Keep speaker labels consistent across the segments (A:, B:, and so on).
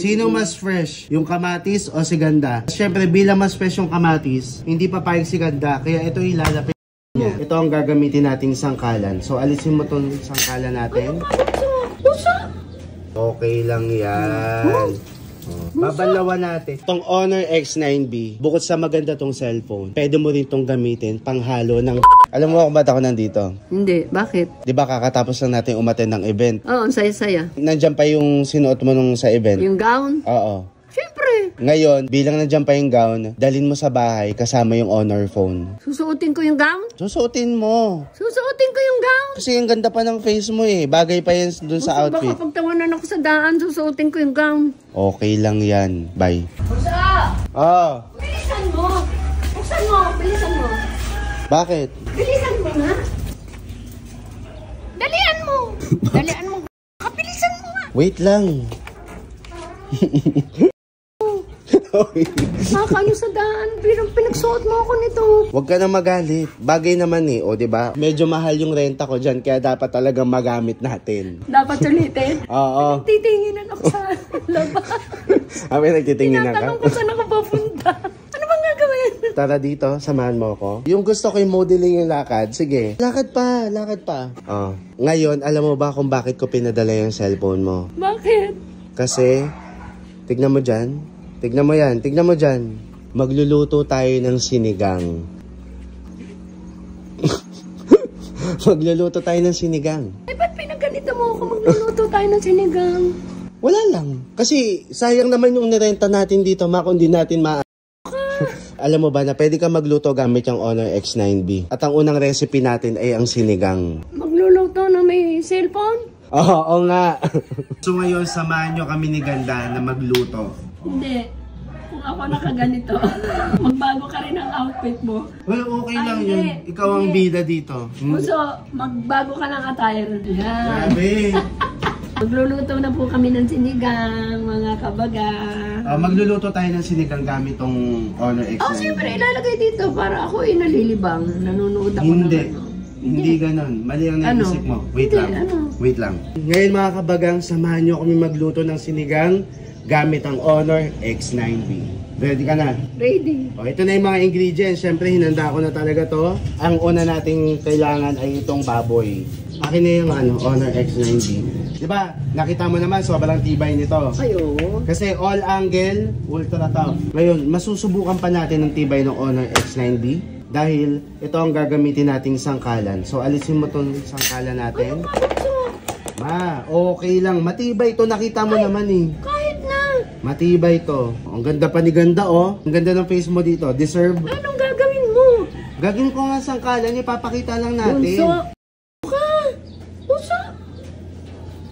A: Sino mas fresh? Yung kamatis o si Ganda? Siyempre, bilang mas fresh yung kamatis, hindi papayag si Ganda. Kaya ito ilalapit niya. Ito ang gagamitin nating sangkalan. So, alisin mo itong sangkalan natin. Okay lang yan. Babalawan natin. Itong Honor X9B, bukod sa maganda tong cellphone, pwede mo rin itong gamitin panghalo ng... Alam mo kung ba't ako nandito?
B: Hindi, bakit?
A: Di ba kakatapos lang natin umattend ng event?
B: Oo, ang saya-saya.
A: Nandyan pa yung sinuot mo nung sa event?
B: Yung gown?
A: Oo.
B: Siyempre.
A: Ngayon, bilang nandyan pa yung gown, dalhin mo sa bahay kasama yung Honor phone.
B: Susuotin ko yung gown?
A: Susuotin mo.
B: Susuotin ko yung gown?
A: Kasi ang ganda pa ng face mo eh. Bagay pa yan dun sa outfit.
B: Baka pagtawanan ako sa daan, susuotin ko yung gown.
A: Okay lang yan. Bye.
B: Pusa!
A: Oh.
B: Bilisan mo! Buksan mo! Bilisan mo!
A: Bakit?
B: Bilisan mo nga! Dalian mo! Dalian mo! Bilisan mo nga!
A: Wait lang.
B: Nakakayo sa daan. Pinagsuot mo ako nito.
A: Huwag ka na magalit. Bagay naman eh. O, diba? Medyo mahal yung renta ko dyan. Kaya dapat talagang magamit natin.
B: Dapat ulitin?
A: Oo.
B: Titinginan ako sa labas.
A: Kami nagtitingin na ka?
B: Tinatanong ko saan ako papunta. Ano bang gagawin?
A: Tara dito. Samahan mo ako. Yung gusto ko yung modeling yung lakad. Sige. Lakad pa. Lakad pa. Oh. Ngayon, alam mo ba kung bakit ko pinadala yung cellphone mo?
B: Bakit?
A: Kasi, tignan mo dyan. Tignan mo yan. Tignan mo dyan. Magluluto tayo ng sinigang. Magluluto tayo ng sinigang.
B: Eh, ba't pinaganito mo ako magluluto tayo ng sinigang?
A: Wala lang. Kasi sayang naman yung nirenta natin dito, ma, kung di natin Alam mo ba na pwede ka magluto gamit yung Honor X9B. At ang unang recipe natin ay ang sinigang.
B: Magluluto na may cellphone?
A: Oo nga. So ngayon, samahan nyo kami ni Ganda na magluto.
B: Hindi. Kung ako nakaganito, magbago ka rin ang outfit mo.
A: Well, okay lang
B: Ay,
A: yun.
B: hindi.
A: Ikaw ang bida dito.
B: So, magbago ka ng attire. Yan.
A: Grabe.
B: Magluluto na po kami ng sinigang, mga kabaga.
A: Magluluto tayo ng sinigang gamit tong Honor X9.
B: Oh, siyempre, ilalagay dito para ako ay nalilibang. Nanonood ako
A: Hindi.
B: ng ano.
A: Hindi ganon. Mali ang naisip mo. Wait
B: Hindi,
A: lang.
B: ano?
A: Wait lang. Ngayon mga kabagang, samahan nyo kami magluto ng sinigang gamit ang Honor X9B. Ready ka na?
B: Ready.
A: O, ito na yung mga ingredients. Siyempre, hinanda ko na talaga to. Ang una nating kailangan ay itong baboy. Akin na yung Honor X9B. Diba? Nakita mo naman, sobrang tibay nito.
B: Ayo.
A: Kasi all angle, ultra tough. Ngayon, masusubukan pa natin ang tibay ng Honor X9B. Dahil ito ang gagamitin nating sangkalan. So, alisin mo itong sangkalan natin. Ma, okay lang. Matibay ito. Nakita mo naman eh.
B: Kahit na.
A: Matibay ito. Ang ganda pa ni Ganda oh. Ang ganda ng face mo dito. Deserve.
B: Anong gagawin mo?
A: Gagawin ko nga sangkalan. Ipapakita lang natin.
B: Bunso. Ka. Bunso.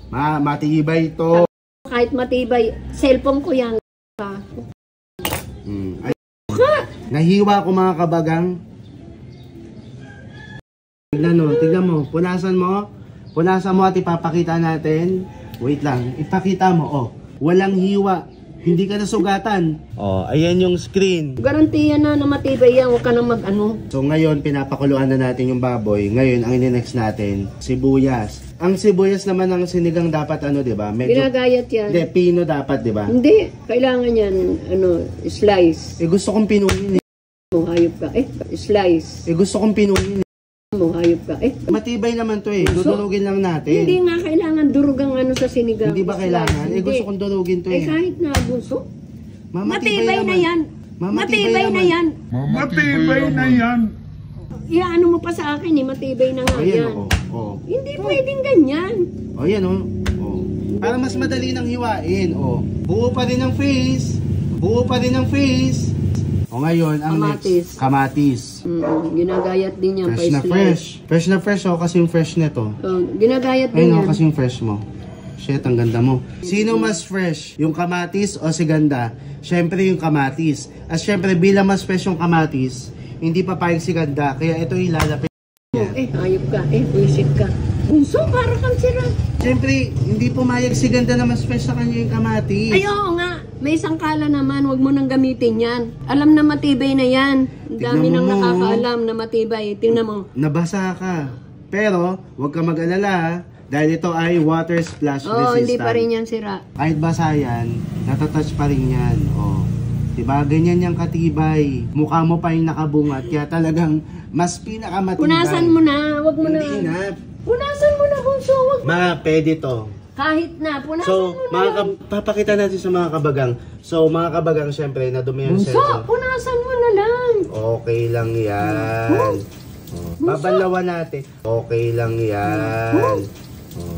A: Ma, matibay ito.
B: Kahit matibay, cellphone ko yan.
A: Ay, nahiwa ko mga kabagang. Tignan mo. Punasan mo. Punasan mo at ipapakita natin. Wait lang. Ipakita mo. Oh. Walang hiwa. Hindi ka nasugatan. Oh, ayan yung screen.
B: Garantiya na matibay yan. Huwag ka nang mag-ano.
A: So ngayon, pinapakuluan na natin yung baboy. Ngayon, ang ine-next natin, sibuyas. Ang sibuyas naman ng sinigang dapat diba? Medyo...
B: Ginagayat yan.
A: Hindi, pino dapat, diba?
B: Hindi. Kailangan yan, slice.
A: Gusto kong pinuhin.
B: Hayop ka. Slice.
A: Gusto kong pinuhin.
B: Hayop ka.
A: Matibay naman to eh. Dudurugin lang natin.
B: Hindi nga kailangan durugang sa sinigang.
A: Hindi ba kailangan? Gusto kong durugin to eh.
B: Kahit na bunso.
A: Matibay
B: na yan. Matibay na yan.
C: Matibay na yan.
B: Iyaano mo pa sa akin matibay na nga yan.
A: Oh.
B: Hindi pwedeng ganyan.
A: Oh, yan oh. Para mas madali nang hiwain. Oh. Buo pa rin ang face. O ngayon, ang next, kamatis.
B: Ginagayat din yan.
A: Fresh na fresh. Fresh na fresh kasi yung fresh nito.
B: Ginagayat din yan.
A: Kasi yung fresh mo. Shit, ang ganda mo. Sino mas fresh? Yung kamatis o si Ganda? Siyempre yung kamatis. At siyempre, bilang mas fresh yung kamatis, hindi papayag si Ganda. Kaya ito ilalapit niya.
B: Hayop ka. Buisit ka. Bunso, para kang sira.
A: Siyempre, hindi pumayag si Ganda na mas fresh sa kanya yung kamatis.
B: Ay, oo nga. May sangkala naman, wag mo nang gamitin yan. Alam na matibay na yan. Ang dami nang nakakaalam na matibay. Tingnan mo.
A: Nabasa ka. Pero, wag ka mag-alala. Dahil ito ay water splash
B: Oo,
A: resistant.
B: hindi pa rin yan sira.
A: Kahit basa yan, natatouch pa rin yan. Oh. Diba? Ganyan yung katibay. Mukha mo pa yung nakabungat. Kaya talagang mas pinakamatibay.
B: Punasan mo na, wag mo na.
A: Hindi na.
B: Punasan mo na, bunso, wag mo.
A: Pwede to.
B: Kahit na, punasan
A: So,
B: mo na.
A: papakita natin sa mga kabagang. So, mga kabagang, syempre, nadumi yung
B: Bunso,
A: cellphone.
B: punasan mo na lang.
A: Okay lang yan. Oh, babalawan natin. Okay lang yan. Oh,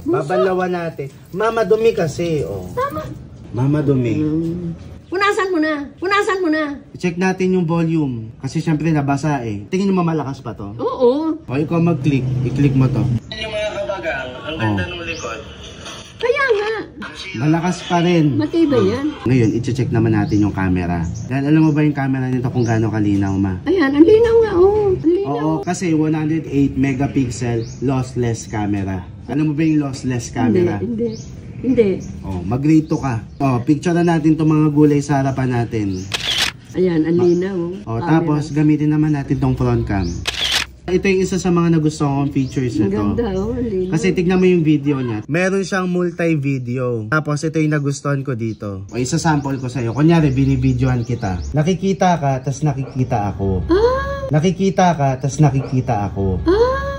A: babalawan natin. Mama dumi kasi. Oh.
B: Tama.
A: Mama dumi.
B: Punasan mo na. Punasan mo na.
A: Check natin yung volume. Kasi syempre nabasa eh. Tingin mo malakas pa to?
B: Oo.
A: O ikaw mag-click. I-click mo to.
D: Yung mga kabagang, ang ganda ng likod.
B: Kaya nga.
A: Malakas pa rin.
B: Matibay yan.
A: Ngayon, i-check naman natin yung camera. Dahil alam mo ba yung camera nito kung gaano kalinaw, ma?
B: Ayan, ang linaw nga. Oh. Ang linaw.
A: Oo, kasi 108 megapixel lossless camera. Alam mo ba yung lossless camera?
B: Hindi.
A: Oh, mag-rate to ka. Oh, picture na natin itong mga gulay sa harapan natin.
B: Ayan, ang linaw.
A: Oh, tapos gamitin naman natin tong front cam. Ito yung isa sa mga nagustuhan kong features
B: Ang
A: nito.
B: ganda, oh. Ang linaw.
A: Kasi tignan mo yung video niya. Meron siyang multi-video. Tapos ito yung nagustuhan ko dito. O isa-sample ko sa'yo. Kunyari, binibidyohan kita. Nakikita ka, tas nakikita ako. Nakikita ka, tas nakikita ako.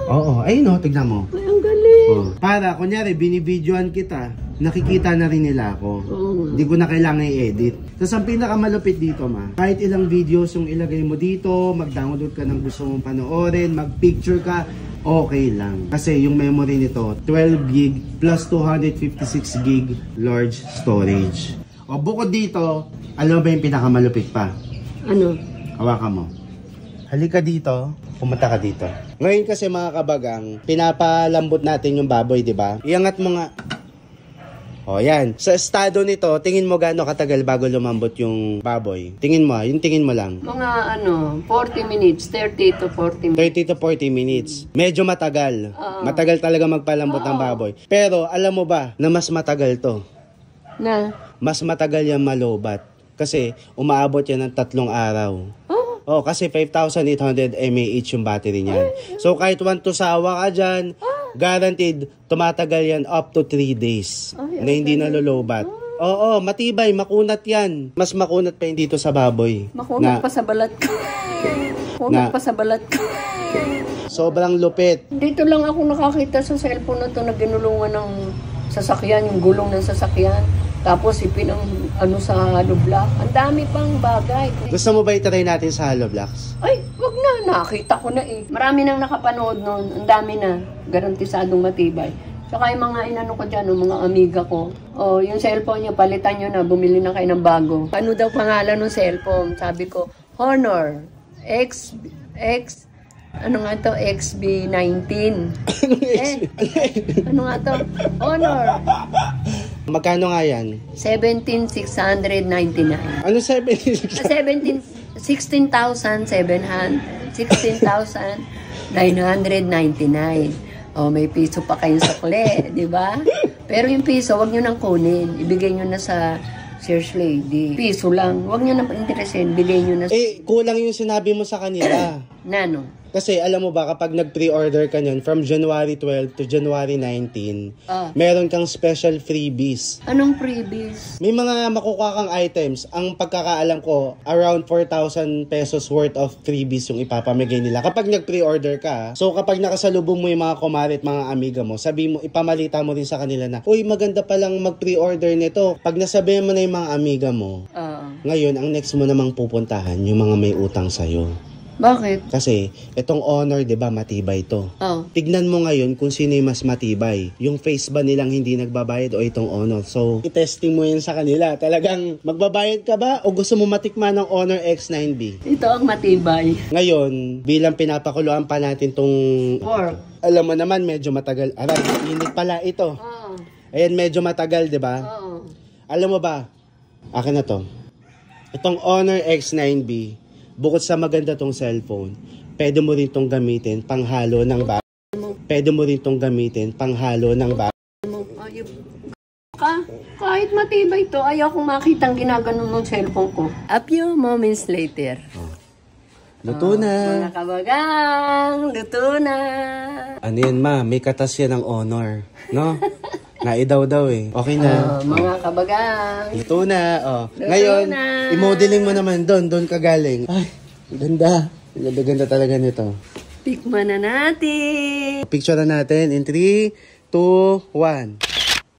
A: Oo, ayun o, tignan mo.
B: Ay, ang galing.
A: Oh. Para, kunyari, binibidyohan kita. Nakikita na rin nila ako.
B: Oo nga.
A: Hindi ko na kailangan i-edit. Tapos ang pinakamalupit dito, ma, kahit ilang videos yung ilagay mo dito, mag-download ka ng gusto mong panoorin, mag-picture ka, okay lang. Kasi yung memory nito, 12 gig plus 256 gig large storage. O bukod dito, alam mo ba yung pinakamalupit pa?
B: Ano?
A: Hawakan mo. Halika dito, pumunta ka dito. Ngayon kasi mga kabagang, pinapalambot natin yung baboy, di ba? Iangat mo nga. O yan. Sa estado nito, tingin mo gaano katagal bago lumambot yung baboy? Tingin mo, yung tingin mo lang.
B: Mga 40 minutes, 30 to 40 minutes.
A: 30 to 40 minutes. Medyo matagal. Matagal talaga magpalambot ng baboy. Pero alam mo ba na mas matagal to?
B: Na?
A: Mas matagal yan malobat. Kasi umaabot yan ng 3 araw. Oh, kasi 5,800 mAh yung battery niyan. So kahit 1 to sawa ka dyan, guaranteed, tumatagal yan up to 3 days na hindi nalolobat. Oo, matibay, makunat yan. Mas makunat pa yun dito sa baboy.
B: Makunat pa sa balat ko. Makunat pa sa balat ko.
A: Sobrang lupit.
B: Dito lang ako nakakita sa cellphone na to na ginulungan ng sasakyan, yung gulong ng sasakyan. Tapos ipinang sa hollow block. Ang dami pang bagay.
A: Gusto mo ba itry natin sa hollow blocks?
B: Ay, wag na. Nakita ko na eh. Marami nang nakapanood nun. Ang dami na. Garantisadong matibay. Tsaka yung mga inano ko dyan, yung mga amiga ko. Oh, yung cellphone niya, palitan nyo na. Bumili na kayo ng bago. Ano daw pangalan ng cellphone? Sabi ko, Honor. Ano nga to? XB19. Ano nga to? Honor.
A: Magkano nga yan?
B: 17,699.
A: Ano 76?
B: 16,999. Oh, may piso pa kayong sukle, di ba? Pero yung piso, wag nyo nang kunin. Ibigay nyo na sa Search Lady. Piso lang. Wag nyo nang interesin. Bigay nyo na.
A: Kulang yung sinabi mo sa kanila.
B: Nano?
A: Kasi alam mo ba, kapag nag-pre-order ka nyon from January 12 to January 19, meron kang special freebies.
B: Anong freebies?
A: May mga makukuha kang items. Ang pagkakaalam ko, around 4,000 pesos worth of freebies yung ipapamigay nila kapag nag-pre-order ka. So kapag nakasalubong mo yung mga kumare at mga amiga mo, sabi mo, ipamalita mo rin sa kanila na, uy, maganda palang mag-pre-order nito. Pag nasabihan mo na yung mga amiga mo, ngayon, ang next mo namang pupuntahan, yung mga may utang sa'yo.
B: Bakit?
A: Kasi, itong Honor, di ba, matibay to. Tignan mo ngayon kung sino yung mas matibay. Yung face ba nilang hindi nagbabayad o itong Honor. So, i-testing mo yan sa kanila. Talagang, magbabayad ka ba o gusto mo matikman ng Honor X9B?
B: Ito ang matibay.
A: Ngayon, bilang pinapakuluan pa natin tong... Alam mo naman, medyo matagal. Aray, init pala ito. Ayan, medyo matagal, di ba? Alam mo ba, akin na to. Itong Honor X9B, bukod sa maganda tong cellphone, pwede mo rin tong gamitin panghalo ng baboy. Pwede mo rin tong gamitin panghalo ng baboy.
B: Kahit matibay to, ayaw kong makitang ginaganon ng cellphone ko. A few moments later.
A: Luto na.
B: Mga kabagang, luto na.
A: Ano yan, ma? May katas yan ng honor. No? Naidaw daw eh. Okay na.
B: Mga kabagang.
A: Luto na.
B: Luto
A: Ngayon,
B: na.
A: i-modeling mo naman doon. Doon ka galing. Ay, ganda. Ganda talaga nito.
B: Tikman na natin.
A: Picture na natin in 3, 2, 1.